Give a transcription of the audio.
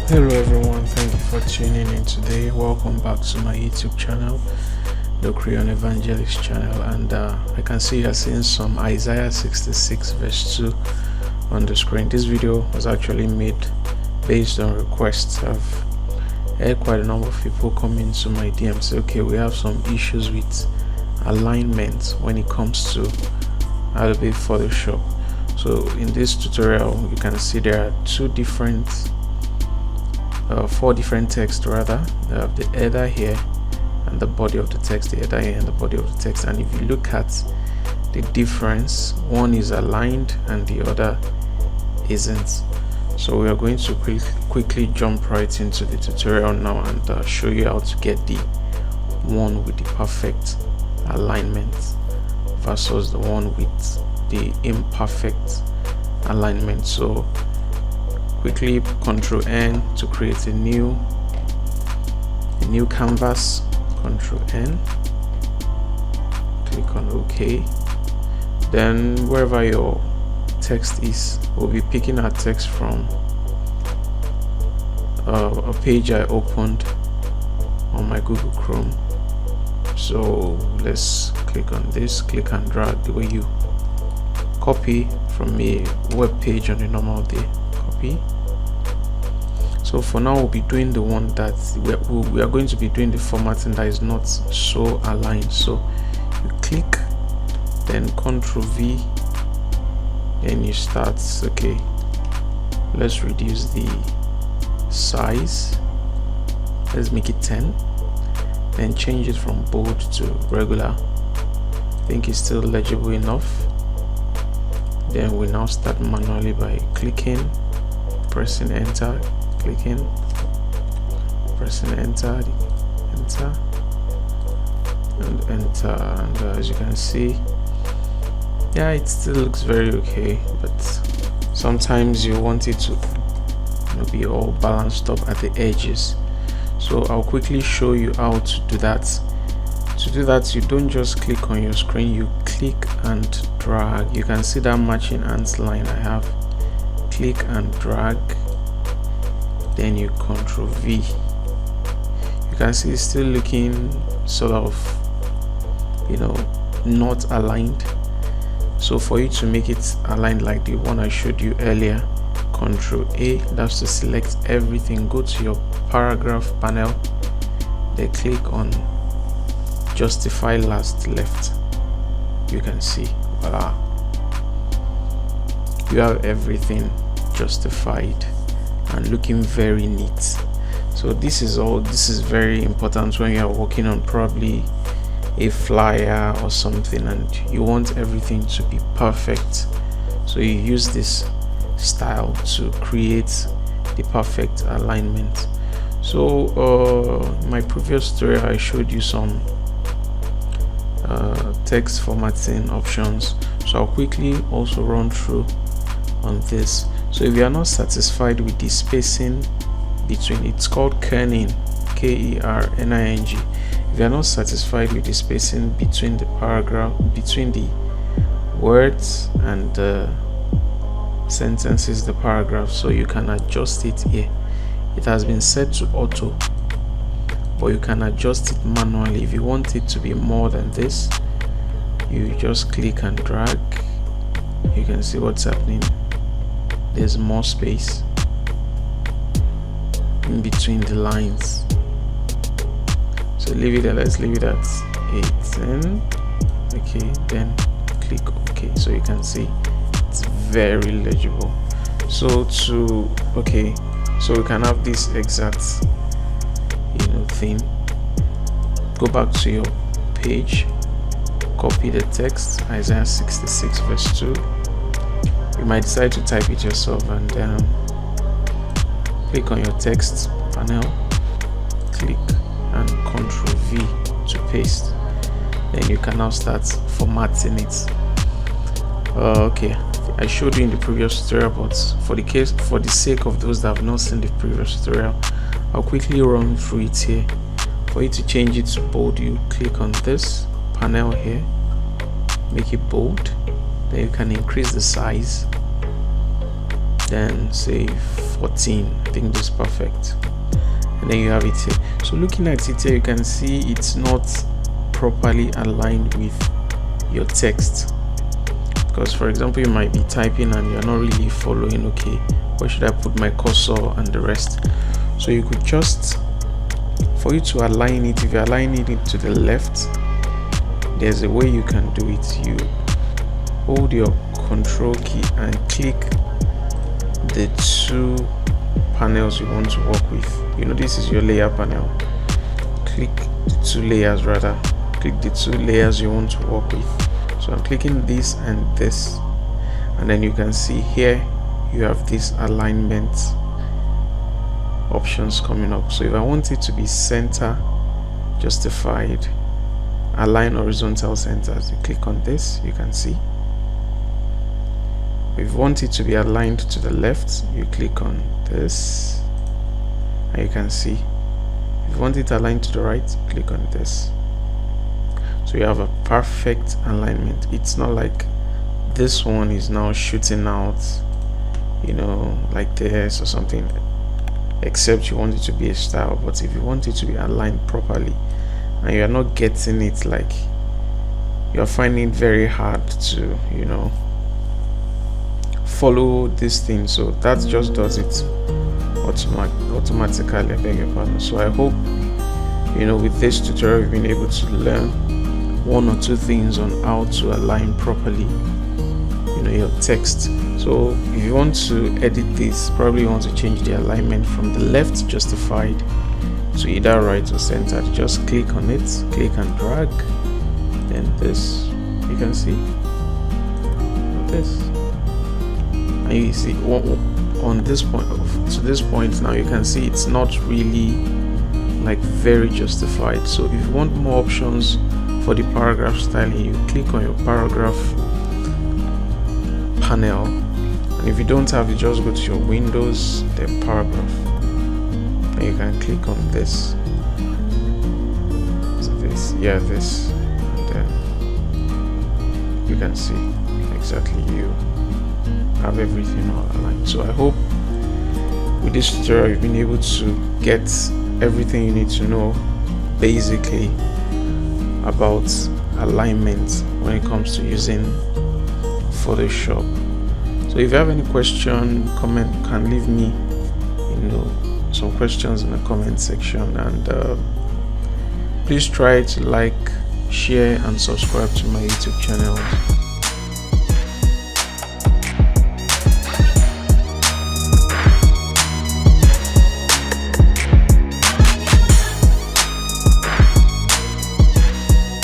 Hello everyone, thank you for tuning in today. Welcome back to my YouTube channel, the Korean Evangelist channel, and I can see you're seeing some Isaiah 66 verse 2 on the screen. This video was actually made based on requests. I've had quite a number of people come into my DM say, okay, we have some issues with alignment when it comes to Adobe Photoshop. So in this tutorial you can see there are four different texts rather. The header here and the body of the text, the header here and the body of the text, and if you look at the difference, one is aligned and the other isn't. So we are going to quickly jump right into the tutorial now and show you how to get the one with the perfect alignment versus the one with the imperfect alignment. So quickly Ctrl N to create a new canvas. Ctrl N, click on OK. Then wherever your text is, we'll be picking our text from a page I opened on my Google Chrome. So let's click on this, click and drag the way you copy from a web page on a normal day. Copy. So for now we'll be doing the one that we are going to be doing the formatting that is not so aligned. So you click, then Ctrl V, then you start. Okay, let's reduce the size, let's make it 10, then change it from bold to regular. I think it's still legible enough. Then we now start manually by clicking, pressing enter, clicking, pressing enter, and enter, and as you can see, yeah, it still looks very okay, but sometimes you want it to be all balanced up at the edges. So I'll quickly show you how to do that. To do that, you don't just click on your screen, you click and drag. You can see that matching ant line I have. Click and drag, then you Ctrl V. You can see it's still looking sort of not aligned. So for you to make it aligned like the one I showed you earlier, Ctrl A, that's to select everything. Go to your paragraph panel, then click on justify last left. You can see, voila, you have everything justified and looking very neat. So this is very important when you are working on probably a flyer or something and you want everything to be perfect. So you use this style to create the perfect alignment. So in my previous tutorial I showed you some text formatting options, so I'll quickly also run through on this. So if you are not satisfied with the spacing between, it's called kerning, K-E-R-N-I-N-G. If you are not satisfied with the spacing between the paragraph, between the words and the sentences, the paragraph, so you can adjust it here. It has been set to auto, but you can adjust it manually. If you want it to be more than this, you just click and drag. You can see what's happening. There's more space in between the lines. So leave it, let's leave it at 810. Okay, then click OK. So you can see it's very legible. So so we can have this exact thing. Go back to your page, copy the text, Isaiah 66 verse 2. You might decide to type it yourself and click on your text panel, click and Ctrl V to paste. Then you can now start formatting it. Okay, I showed you in the previous tutorial, but for the sake of those that have not seen the previous tutorial, I'll quickly run through it here. For you to change it to bold, you click on this panel here, make it bold, then you can increase the size, then say 14. I think this is perfect. And then you have it here. So looking at it here, you can see it's not properly aligned with your text, because for example you might be typing and you're not really following, okay, where should I put my cursor and the rest. So you could just, for you to align it, if you're aligning it to the left, there's a way you can do it. You hold your control key and click the two panels you want to work with. You know, this is your layer panel. Click the two layers, rather click the two layers you want to work with. So I'm clicking this and this, and then you can see here you have this alignment options coming up. So if I want it to be center justified, align horizontal centers, you click on this, you can see. If you want it to be aligned to the left, you click on this and you can see. If you want it aligned to the right, click on this. So you have a perfect alignment. It's not like this one is now shooting out, you know, like this or something, except you want it to be a style. But if you want it to be aligned properly and you're not getting it, like you're finding it very hard to, you know, follow this thing, so that just does it automatically. I beg your pardon. So I hope, you know, with this tutorial you've been able to learn one or two things on how to align properly, you know, your text. So if you want to edit this, probably you want to change the alignment from the left justified to either right or centered. Just click on it, click and drag, then this, you can see this, and you see on this point to this point now you can see it's not really like very justified. So if you want more options for the paragraph styling, you click on your paragraph panel, and if you don't have it, just go to your Windows, then paragraph, and you can click on this. So this, yeah, this, and then you can see exactly you have everything all aligned. So I hope with this tutorial you've been able to get everything you need to know basically about alignment when it comes to using Photoshop. So if you have any question, comment, you can leave me, you know, some questions in the comment section, and please try to like, share and subscribe to my YouTube channel.